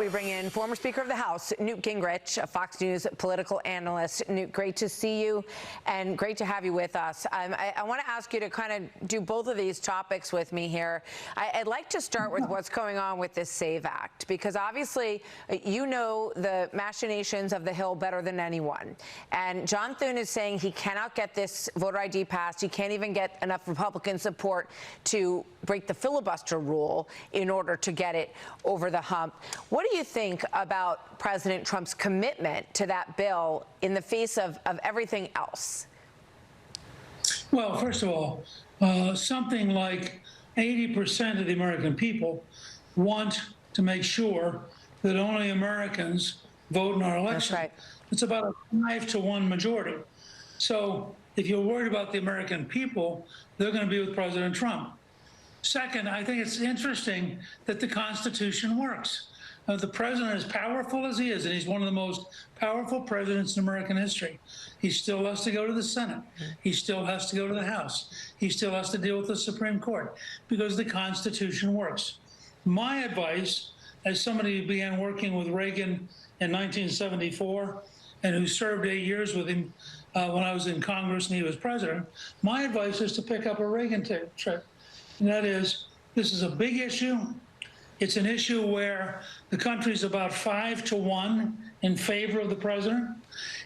we bring in former Speaker of the House, Newt Gingrich, a Fox News political analyst. Newt, great to see you and great to have you with us. I want to ask you to kind of do both of these topics with me here. I'd like to start with what's going on with this SAVE Act, because obviously you know the machinations of the Hill better than anyone. And John Thune is saying he cannot get this voter ID passed. He can't even get enough Republican support to break the filibuster rule in order to get it over the hump. What do you think about President Trump's commitment to that bill in the face of everything else? Well, first of all, something like 80% of the American people want to make sure that only Americans vote in our election. That's right. It's about a 5-to-1 majority. So if you're worried about the American people, they're going to be with President Trump. Second, I think it's interesting that the Constitution works. The president, as powerful as he is, and he's one of the most powerful presidents in American history, he still has to go to the Senate. He still has to go to the House. He still has to deal with the Supreme Court because the Constitution works. My advice, as somebody who began working with Reagan in 1974 and who served 8 years with him when I was in Congress and he was president, my advice is to pick up a Reagan trip. And that is, this is a big issue. It's an issue where the country's about 5-to-1 in favor of the president.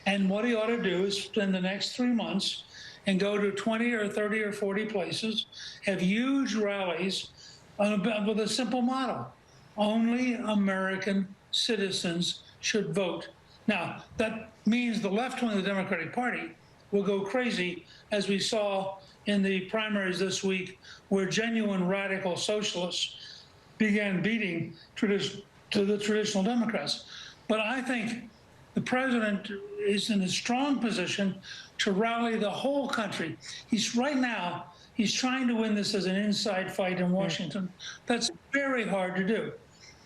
And what he ought to do is spend the next 3 months and go to 20 or 30 or 40 places, have huge rallies with a simple model. Only American citizens should vote. Now, that means the left wing of the Democratic Party will go crazy, as we saw in the primaries this week, where genuine radical socialists began beating the traditional Democrats. But I think the president is in a strong position to rally the whole country. Right now, he's trying to win this as an inside fight in Washington. That's very hard to do.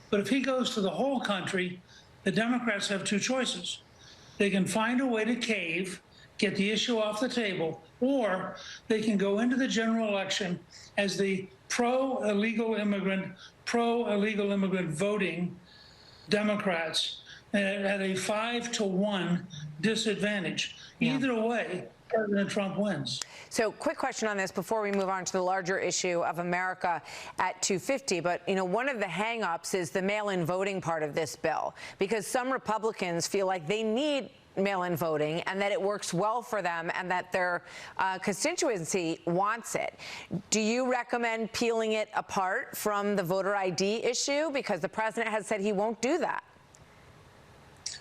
But if he goes to the whole country, the Democrats have two choices. They can find a way to cave, get the issue off the table, or they can go into the general election as the pro-illegal immigrant voting Democrats at a 5-to-1 disadvantage. Yeah. Either way, President Trump wins. So quick question on this before we move on to the larger issue of America at 250. But, you know, one of the hang-ups is the mail-in voting part of this bill, because some Republicans feel like they need mail-in voting and that it works well for them and that their constituency wants it. Do you recommend peeling it apart from the voter ID issue? Because the president has said he won't do that.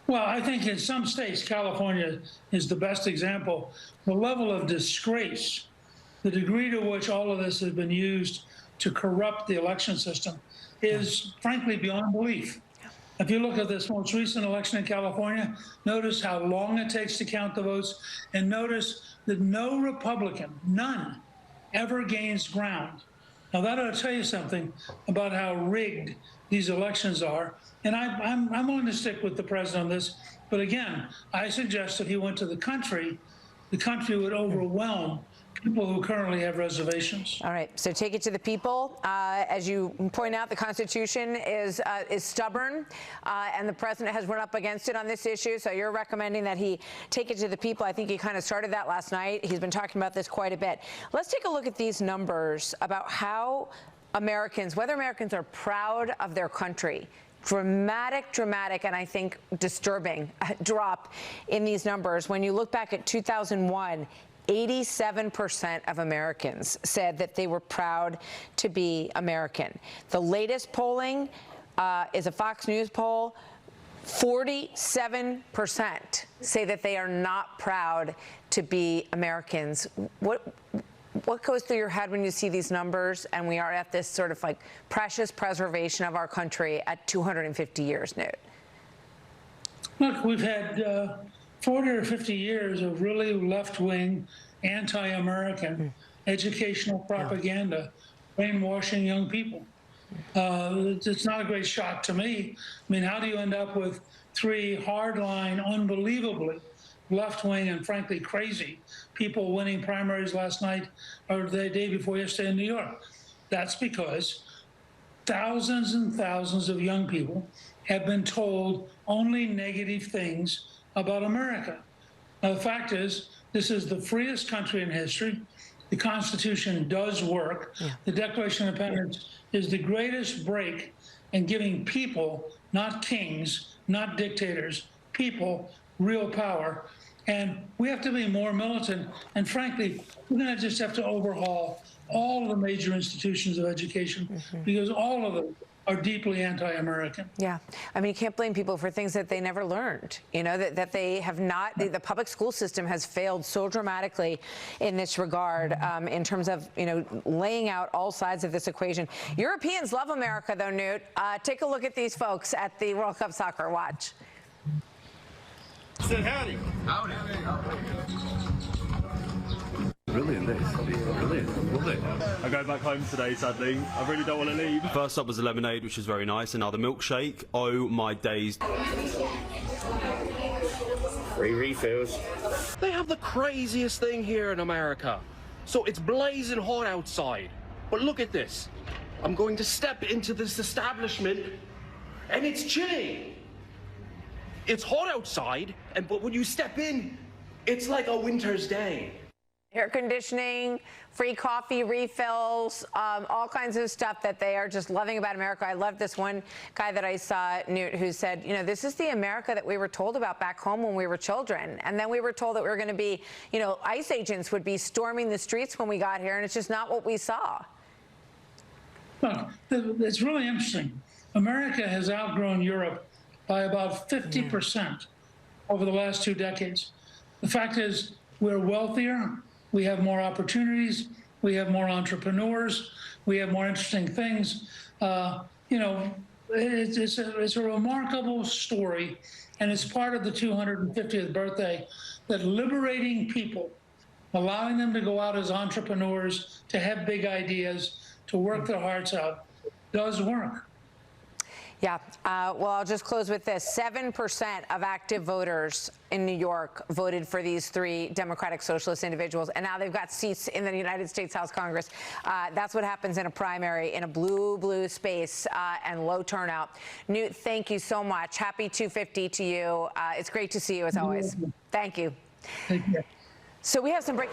Well, I think in some states, California is the best example. The level of disgrace, the degree to which all of this has been used to corrupt the election system is frankly beyond belief. If you look at this most recent election in California, notice how long it takes to count the votes, and notice that no Republican, none, ever gains ground. Now, that ought to tell you something about how rigged these elections are. And I'm willing to stick with the president on this. But again, I suggest if he went to the country would overwhelm people who currently have reservations. All right, so take it to the people. As you point out, the Constitution is stubborn, and the president has run up against it on this issue. So you're recommending that he take it to the people. I think he kind of started that last night. He's been talking about this quite a bit. Let's take a look at these numbers about how whether Americans are proud of their country. Dramatic, and I think disturbing drop in these numbers. When you look back at 2001, 87% of Americans said that they were proud to be American. The latest polling is a Fox News poll. 47% say that they are not proud to be Americans. What goes through your head when you see these numbers and we are at this sort of like precious preservation of our country at 250 years, Newt? Look, we've had 40 or 50 years of really left-wing, anti-American educational propaganda, brainwashing young people. It's not a great shock to me. I mean, how do you end up with three hardline, unbelievably left-wing and frankly crazy people winning primaries last night or the day before yesterday in New York? That's because thousands and thousands of young people have been told only negative things about America. Now, the fact is, this is the freest country in history. The Constitution does work. Yeah. The Declaration of Independence is the greatest break in giving people, not kings, not dictators, people, real power. And we have to be more militant. And frankly, we're going to just have to overhaul all of the major institutions of education because all of them are deeply anti-American. Yeah. I mean, you can't blame people for things that they never learned, you know, that they have not, the public school system has failed so dramatically in this regard in terms of, you know, laying out all sides of this equation. Europeans love America, though, Newt. Take a look at these folks at the World Cup soccer. Watch. Said howdy. Howdy. Brilliant, this. Brilliant. Lovely. I go back home today, sadly. I really don't want to leave. First up was the lemonade, which was very nice, and now the milkshake. Oh my days. Free refills. They have the craziest thing here in America. So it's blazing hot outside. But look at this. I'm going to step into this establishment, and it's chilly. It's hot outside, but when you step in, it's like a winter's day. Air conditioning, free coffee refills, all kinds of stuff that they are just loving about America. I love this one guy that I saw, Newt, who said, you know, this is the America that we were told about back home when we were children. And then we were told that we were going to be, you know, ICE agents would be storming the streets when we got here, and it's just not what we saw. Well, it's really interesting. America has outgrown Europe by about 50% over the last 2 decades. The fact is, we're wealthier. We have more opportunities. We have more entrepreneurs. We have more interesting things. You know, it's a remarkable story, and it's part of the 250th birthday that liberating people, allowing them to go out as entrepreneurs, to have big ideas, to work their hearts out, does work. Yeah. Well, I'll just close with this. 7% of active voters in New York voted for these 3 Democratic Socialist individuals, and now they've got seats in the United States House Congress. That's what happens in a primary, in a blue space and low turnout. Newt, thank you so much. Happy 250 to you. It's great to see you, as always. Thank you. Thank you. So we have some breaking